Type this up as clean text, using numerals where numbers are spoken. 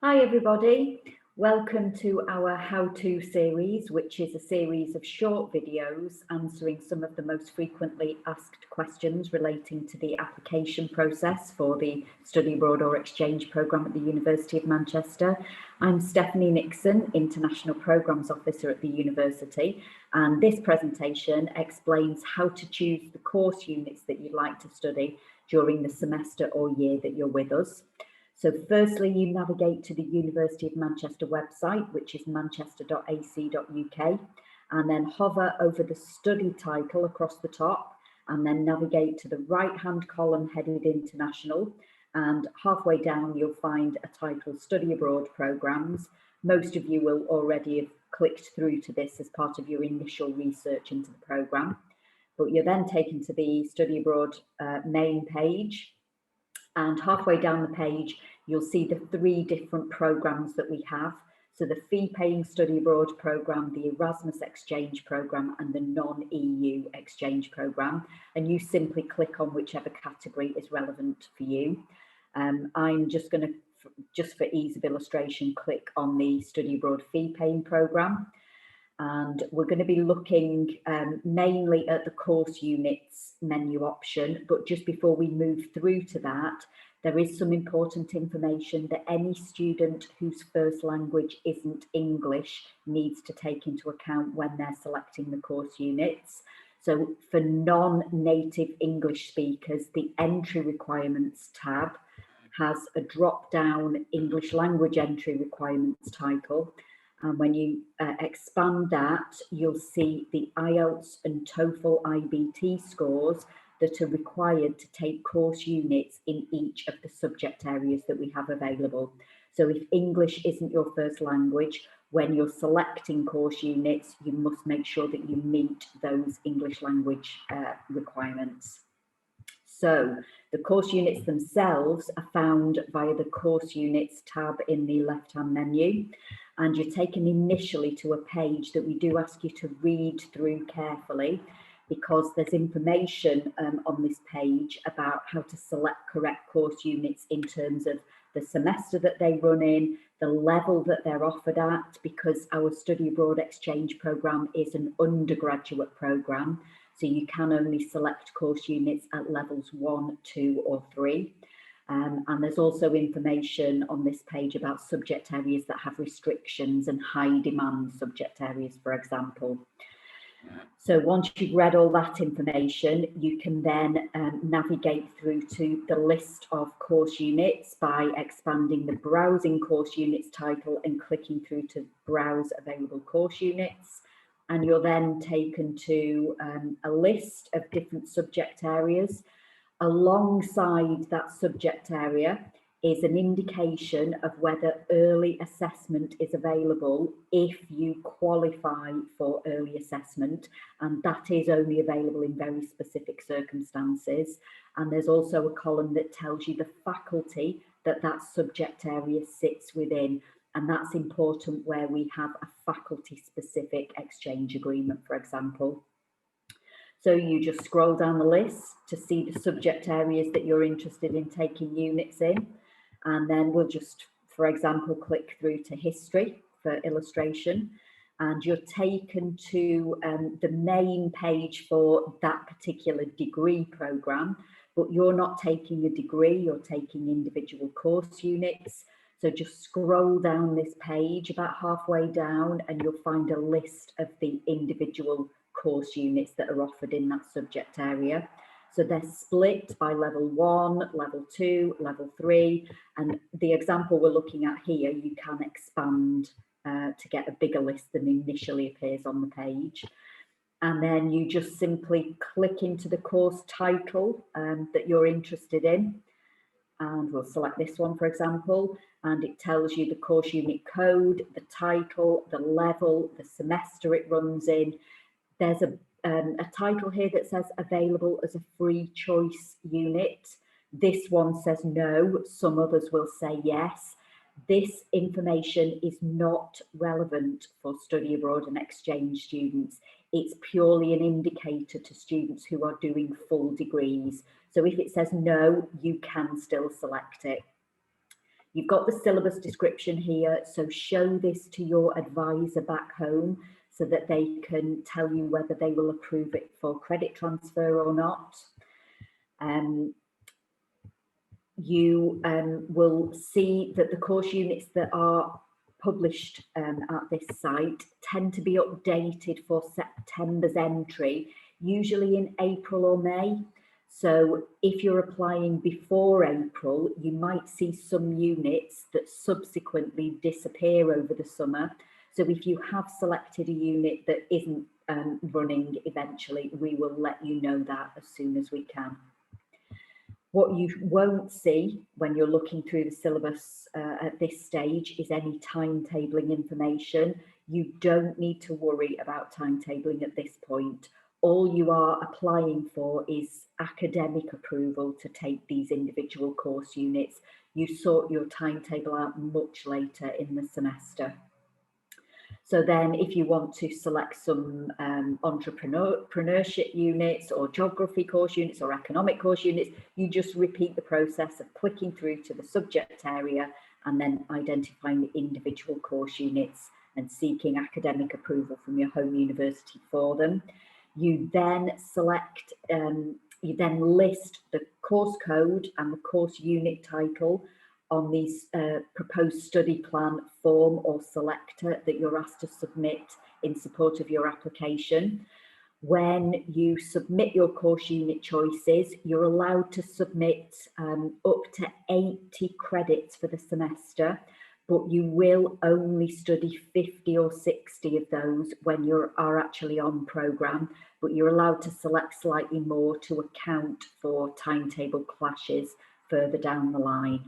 Hi everybody, welcome to our how-to series, which is a series of short videos answering some of the most frequently asked questions relating to the application process for the Study Abroad or Exchange programme at the University of Manchester. I'm Stephanie Nixon, International Programmes Officer at the University, and this presentation explains how to choose the course units that you'd like to study during the semester or year that you're with us. So firstly, you navigate to the University of Manchester website, which is manchester.ac.uk, and then hover over the study title across the top, and then navigate to the right-hand column headed International, and halfway down you'll find a title Study Abroad Programmes. Most of you will already have clicked through to this as part of your initial research into the programme, but you're then taken to the Study Abroad main page. And halfway down the page, you'll see the three different programmes that we have. So the fee-paying study abroad programme, the Erasmus exchange programme, and the non-EU exchange programme. And you simply click on whichever category is relevant for you. I'm just going to, just for ease of illustration, click on the study abroad fee-paying programme. And we're going to be looking mainly at the course units menu option, but just before we move through to that, there is some important information that any student whose first language isn't English needs to take into account when they're selecting the course units. So for non-native English speakers, the entry requirements tab has a drop-down English language entry requirements title. And when you expand that, you'll see the IELTS and TOEFL IBT scores that are required to take course units in each of the subject areas that we have available. So if English isn't your first language, when you're selecting course units, you must make sure that you meet those English language requirements. So the course units themselves are found via the course units tab in the left-hand menu, and you're taken initially to a page that we do ask you to read through carefully, because there's information on this page about how to select correct course units in terms of the semester that they run in, the level that they're offered at, because our Study Abroad Exchange programme is an undergraduate programme. So you can only select course units at levels 1, 2 or 3. And there's also information on this page about subject areas that have restrictions and high demand subject areas, for example. So once you've read all that information, you can then navigate through to the list of course units by expanding the browsing course units title and clicking through to browse available course units. And you're then taken to a list of different subject areas. Alongside that subject area is an indication of whether early assessment is available if you qualify for early assessment, and that is only available in very specific circumstances. And there's also a column that tells you the faculty that that subject area sits within. And that's important where we have a faculty-specific exchange agreement, for example. So you just scroll down the list to see the subject areas that you're interested in taking units in. And then we'll just, for example, click through to history for illustration. And you're taken to the main page for that particular degree programme, but you're not taking a degree, you're taking individual course units. So just scroll down this page about halfway down and you'll find a list of the individual course units that are offered in that subject area. So they're split by level 1, level 2, level 3, and the example we're looking at here, you can expand to get a bigger list than initially appears on the page. And then you just simply click into the course title that you're interested in. And we'll select this one, for example, and it tells you the course unit code, the title, the level, the semester it runs in. There's a title here that says available as a free choice unit. This one says no, some others will say yes. This information is not relevant for study abroad and exchange students. It's purely an indicator to students who are doing full degrees. So if it says no, you can still select it. You've got the syllabus description here, so show this to your advisor back home so that they can tell you whether they will approve it for credit transfer or not. You will see that the course units that are published at this site tend to be updated for September's entry, usually in April or May. So if you're applying before April, you might see some units that subsequently disappear over the summer. So if you have selected a unit that isn't running eventually, we will let you know that as soon as we can. What you won't see when you're looking through the syllabus at this stage is any timetabling information. You don't need to worry about timetabling at this point. All you are applying for is academic approval to take these individual course units. You sort your timetable out much later in the semester. So then if you want to select some entrepreneurship units or geography course units or economic course units, you just repeat the process of clicking through to the subject area and then identifying the individual course units and seeking academic approval from your home university for them. You then select, you then list the course code and the course unit title on these proposed study plan form or selector that you're asked to submit in support of your application. When you submit your course unit choices, you're allowed to submit up to 80 credits for the semester, but you will only study 50 or 60 of those when you are actually on programme, but you're allowed to select slightly more to account for timetable clashes further down the line.